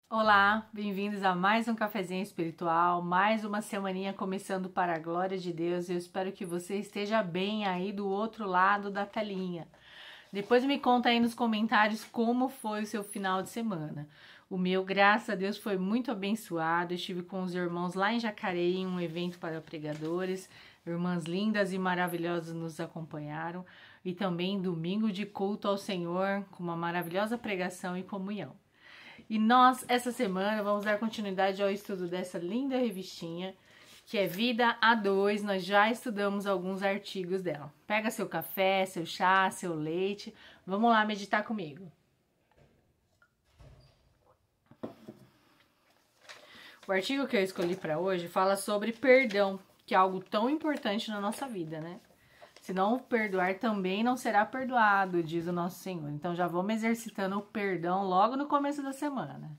Olá, bem-vindos a mais um cafezinho espiritual, mais uma semaninha começando para a glória de Deus. Eu espero que você esteja bem aí do outro lado da telinha. Depois me conta aí nos comentários como foi o seu final de semana. O meu, graças a Deus, foi muito abençoado. Eu estive com os irmãos lá em Jacareí em um evento para pregadores. Irmãs lindas e maravilhosas nos acompanharam. E também domingo de culto ao Senhor, com uma maravilhosa pregação e comunhão. E nós, essa semana, vamos dar continuidade ao estudo dessa linda revistinha, que é Vida A2. Nós já estudamos alguns artigos dela. Pega seu café, seu chá, seu leite. Vamos lá meditar comigo. O artigo que eu escolhi para hoje fala sobre perdão, que é algo tão importante na nossa vida, né? Se não perdoar, também não será perdoado, diz o nosso Senhor. Então já vamos exercitando o perdão logo no começo da semana.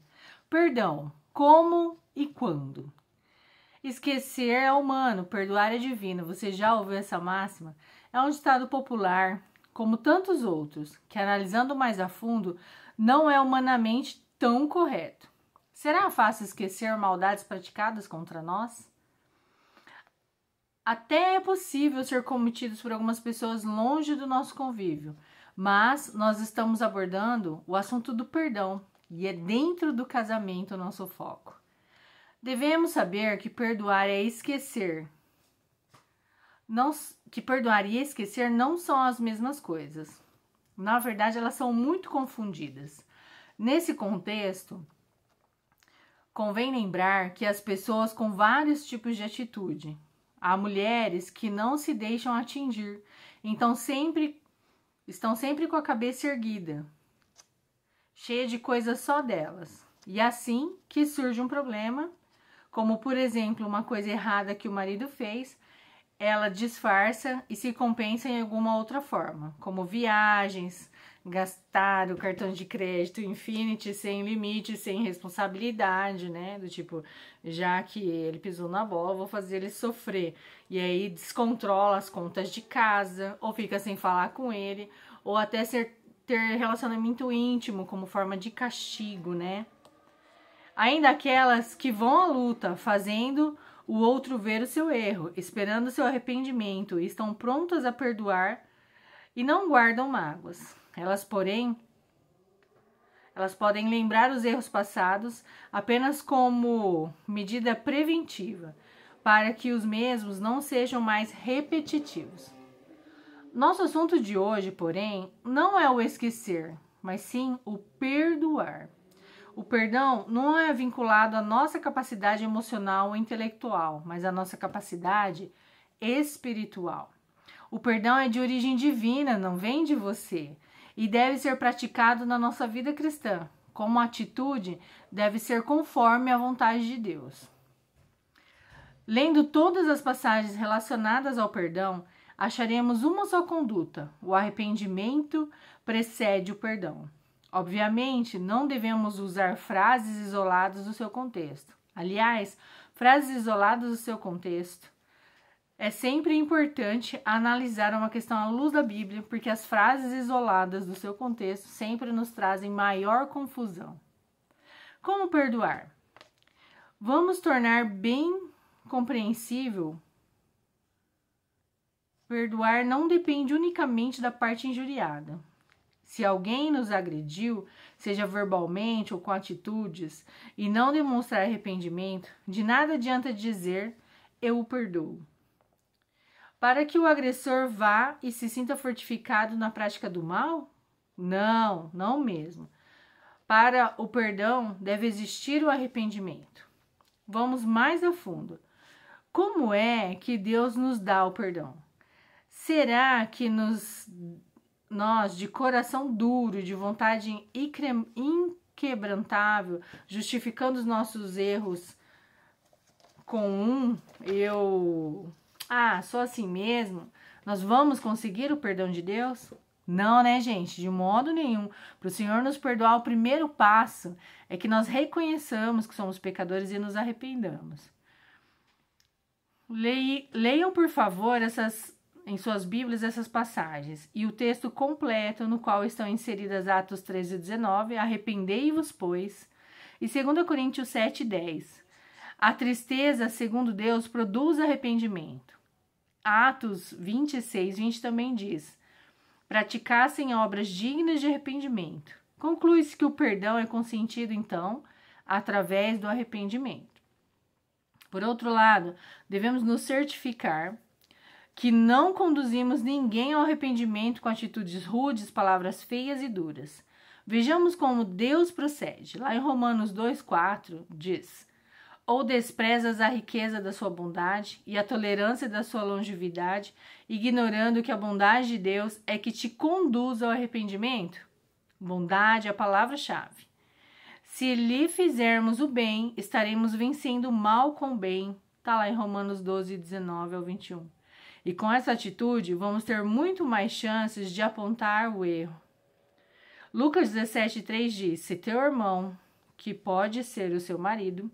Perdão, como e quando? Esquecer é humano, perdoar é divino. Você já ouviu essa máxima? É um ditado popular, como tantos outros, que analisando mais a fundo, não é humanamente tão correto. Será fácil esquecer maldades praticadas contra nós? Até é possível ser cometidos por algumas pessoas longe do nosso convívio, mas nós estamos abordando o assunto do perdão e é dentro do casamento o nosso foco. Devemos saber que perdoar é esquecer. Que perdoar e esquecer não são as mesmas coisas. Na verdade, elas são muito confundidas. Nesse contexto, convém lembrar que as pessoas com vários tipos de atitude. Há mulheres que não se deixam atingir, então estão sempre com a cabeça erguida, cheia de coisas só delas. E assim que surge um problema, como por exemplo uma coisa errada que o marido fez, ela disfarça e se compensa em alguma outra forma, como viagens, gastar o cartão de crédito Infinity sem limite, sem responsabilidade, né? Do tipo, já que ele pisou na bola, vou fazer ele sofrer. E aí descontrola as contas de casa, ou fica sem falar com ele, ou até ter relacionamento íntimo como forma de castigo, né? Ainda aquelas que vão à luta, fazendo o outro ver o seu erro, esperando o seu arrependimento, e estão prontas a perdoar e não guardam mágoas. Elas, porém, podem lembrar os erros passados apenas como medida preventiva, para que os mesmos não sejam mais repetitivos. Nosso assunto de hoje, porém, não é o esquecer, mas sim o perdoar. O perdão não é vinculado à nossa capacidade emocional ou intelectual, mas à nossa capacidade espiritual. O perdão é de origem divina, não vem de você. E deve ser praticado na nossa vida cristã. Como atitude, deve ser conforme a vontade de Deus. Lendo todas as passagens relacionadas ao perdão, acharemos uma só conduta: o arrependimento precede o perdão. Obviamente, não devemos usar frases isoladas do seu contexto. Aliás, frases isoladas do seu contexto. É sempre importante analisar uma questão à luz da Bíblia, porque as frases isoladas do seu contexto sempre nos trazem maior confusão. Como perdoar? Vamos tornar bem compreensível. Perdoar não depende unicamente da parte injuriada. Se alguém nos agrediu, seja verbalmente ou com atitudes, e não demonstrar arrependimento, de nada adianta dizer, eu o perdoo. Para que o agressor vá e se sinta fortificado na prática do mal? Não, não mesmo. Para o perdão deve existir o arrependimento. Vamos mais a fundo. Como é que Deus nos dá o perdão? Será que nós, de coração duro, de vontade inquebrantável, justificando os nossos erros com sou assim mesmo, nós vamos conseguir o perdão de Deus? Não, né, gente? De modo nenhum. Para o Senhor nos perdoar, o primeiro passo é que nós reconheçamos que somos pecadores e nos arrependamos. Leiam, por favor, em suas Bíblias essas passagens e o texto completo no qual estão inseridas Atos 13:19, arrependei-vos, pois, e 2 Coríntios 7:10. A tristeza, segundo Deus, produz arrependimento. Atos 26:20 também diz: praticassem obras dignas de arrependimento. Conclui-se que o perdão é consentido, então, através do arrependimento. Por outro lado, devemos nos certificar que não conduzimos ninguém ao arrependimento com atitudes rudes, palavras feias e duras. Vejamos como Deus procede. Lá em Romanos 2:4 diz: ou desprezas a riqueza da sua bondade e a tolerância da sua longevidade, ignorando que a bondade de Deus é que te conduz ao arrependimento? Bondade é a palavra-chave. Se lhe fizermos o bem, estaremos vencendo o mal com o bem. Está lá em Romanos 12:19-21. E com essa atitude, vamos ter muito mais chances de apontar o erro. Lucas 17:3 diz: se teu irmão, que pode ser o seu marido,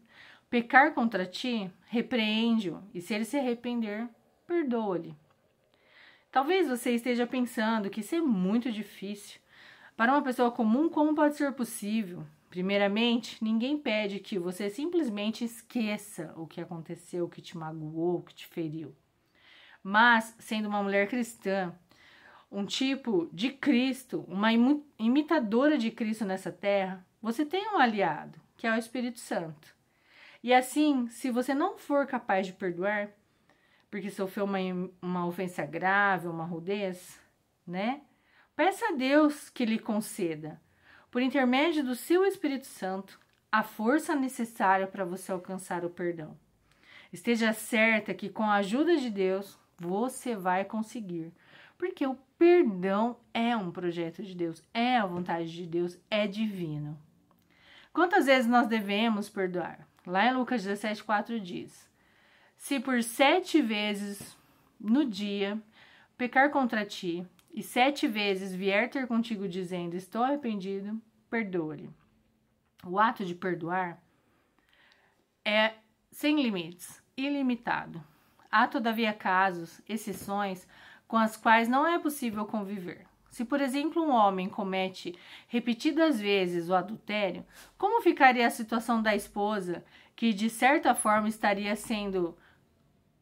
pecar contra ti, repreende-o, e se ele se arrepender, perdoa-lhe. Talvez você esteja pensando que isso é muito difícil. Para uma pessoa comum, como pode ser possível? Primeiramente, ninguém pede que você simplesmente esqueça o que aconteceu, o que te magoou, o que te feriu. Mas, sendo uma mulher cristã, um tipo de Cristo, uma imitadora de Cristo nessa terra, você tem um aliado, que é o Espírito Santo. E assim, se você não for capaz de perdoar, porque sofreu uma ofensa grave, uma rudez, né? Peça a Deus que lhe conceda, por intermédio do seu Espírito Santo, a força necessária para você alcançar o perdão. Esteja certa que com a ajuda de Deus, você vai conseguir. Porque o perdão é um projeto de Deus, é a vontade de Deus, é divino. Quantas vezes nós devemos perdoar? Lá em Lucas 17:4 diz: se por 7 vezes no dia pecar contra ti, e 7 vezes vier ter contigo dizendo, estou arrependido, perdoa-lhe. O ato de perdoar é sem limites, ilimitado. Há, todavia, casos, exceções, com as quais não é possível conviver. Se, por exemplo, um homem comete repetidas vezes o adultério, como ficaria a situação da esposa que, de certa forma, estaria sendo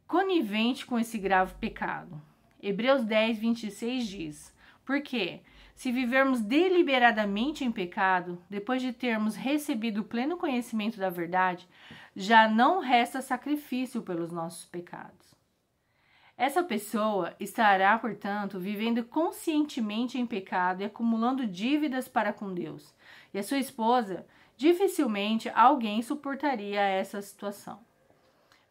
conivente com esse grave pecado? Hebreus 10:26 diz: porque, se vivermos deliberadamente em pecado, depois de termos recebido o pleno conhecimento da verdade, já não resta sacrifício pelos nossos pecados. Essa pessoa estará, portanto, vivendo conscientemente em pecado e acumulando dívidas para com Deus. E a sua esposa, dificilmente alguém suportaria essa situação.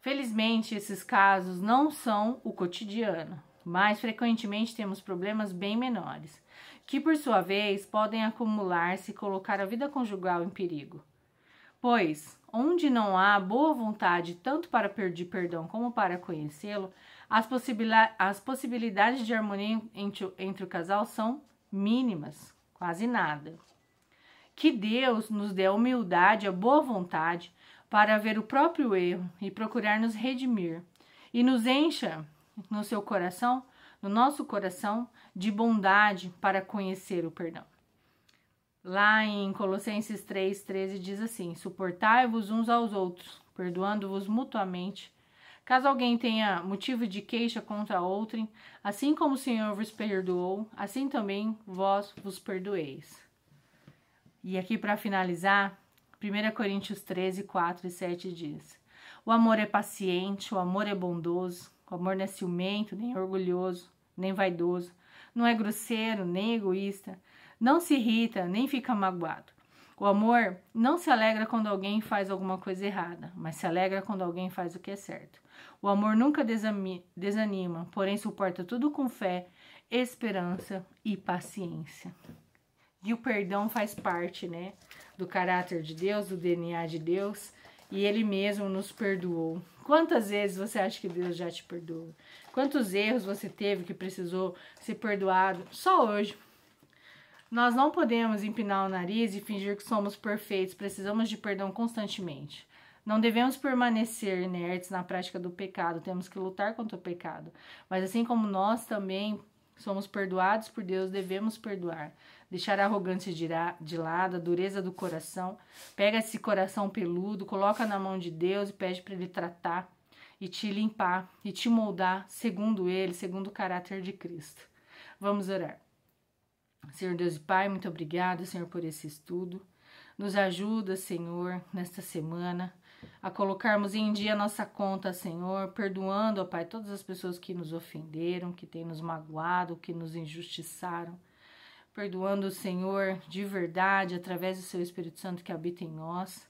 Felizmente, esses casos não são o cotidiano, mas frequentemente temos problemas bem menores, que por sua vez podem acumular-se e colocar a vida conjugal em perigo. Pois, onde não há boa vontade tanto para pedir perdão como para conhecê-lo, as possibilidades de harmonia entre o casal são mínimas, quase nada. Que Deus nos dê a humildade e a boa vontade para ver o próprio erro e procurar nos redimir, e nos encha no seu coração, no nosso coração, de bondade para conhecer o perdão. Lá em Colossenses 3:13 diz assim: suportai-vos uns aos outros, perdoando-vos mutuamente, caso alguém tenha motivo de queixa contra outrem, assim como o Senhor vos perdoou, assim também vós vos perdoeis. E aqui para finalizar, 1 Coríntios 13:4-7 diz: o amor é paciente, o amor é bondoso, o amor não é ciumento, nem orgulhoso, nem vaidoso, não é grosseiro, nem egoísta, não se irrita, nem fica magoado. O amor não se alegra quando alguém faz alguma coisa errada, mas se alegra quando alguém faz o que é certo. O amor nunca desanima, porém suporta tudo com fé, esperança e paciência. E o perdão faz parte, né, do caráter de Deus, do DNA de Deus, e Ele mesmo nos perdoou. Quantas vezes você acha que Deus já te perdoou? Quantos erros você teve que precisou ser perdoado só hoje? Nós não podemos empinar o nariz e fingir que somos perfeitos, precisamos de perdão constantemente. Não devemos permanecer inertes na prática do pecado, temos que lutar contra o pecado. Mas assim como nós também somos perdoados por Deus, devemos perdoar. Deixar a arrogância de lado, a dureza do coração. Pega esse coração peludo, coloca na mão de Deus e pede para Ele tratar e te limpar e te moldar segundo Ele, segundo o caráter de Cristo. Vamos orar. Senhor Deus e Pai, muito obrigado, Senhor, por esse estudo. Nos ajuda, Senhor, nesta semana, a colocarmos em dia a nossa conta, Senhor, perdoando, ó Pai, todas as pessoas que nos ofenderam, que têm nos magoado, que nos injustiçaram. Perdoando, Senhor, de verdade, através do Seu Espírito Santo que habita em nós,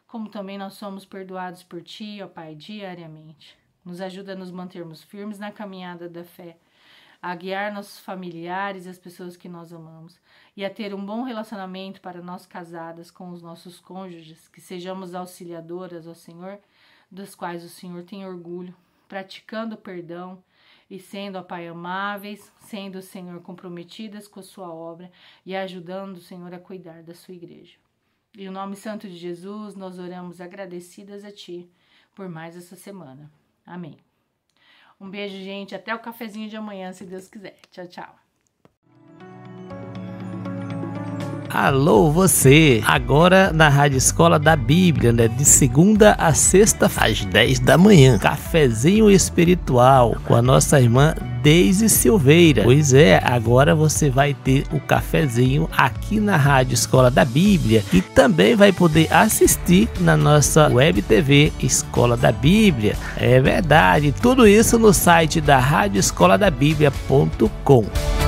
como também nós somos perdoados por Ti, ó Pai, diariamente. Nos ajuda a nos mantermos firmes na caminhada da fé, a guiar nossos familiares e as pessoas que nós amamos, e a ter um bom relacionamento para nós casadas com os nossos cônjuges, que sejamos auxiliadoras, ó Senhor, das quais o Senhor tem orgulho, praticando o perdão e sendo, ó Pai, amáveis, sendo, Senhor, comprometidas com a sua obra e ajudando, Senhor, a cuidar da sua igreja. Em o nome santo de Jesus, nós oramos agradecidas a Ti por mais essa semana. Amém. Um beijo, gente. Até o cafezinho de amanhã, se Deus quiser. Tchau, tchau. Alô, você! Agora na Rádio Escola da Bíblia, né? De segunda a sexta, às 10 da manhã. Cafezinho espiritual com a nossa irmã Deise Silveira. Pois é, agora você vai ter o cafezinho aqui na Rádio Escola da Bíblia e também vai poder assistir na nossa web TV Escola da Bíblia. É verdade, tudo isso no site da radioescoladabiblia.com.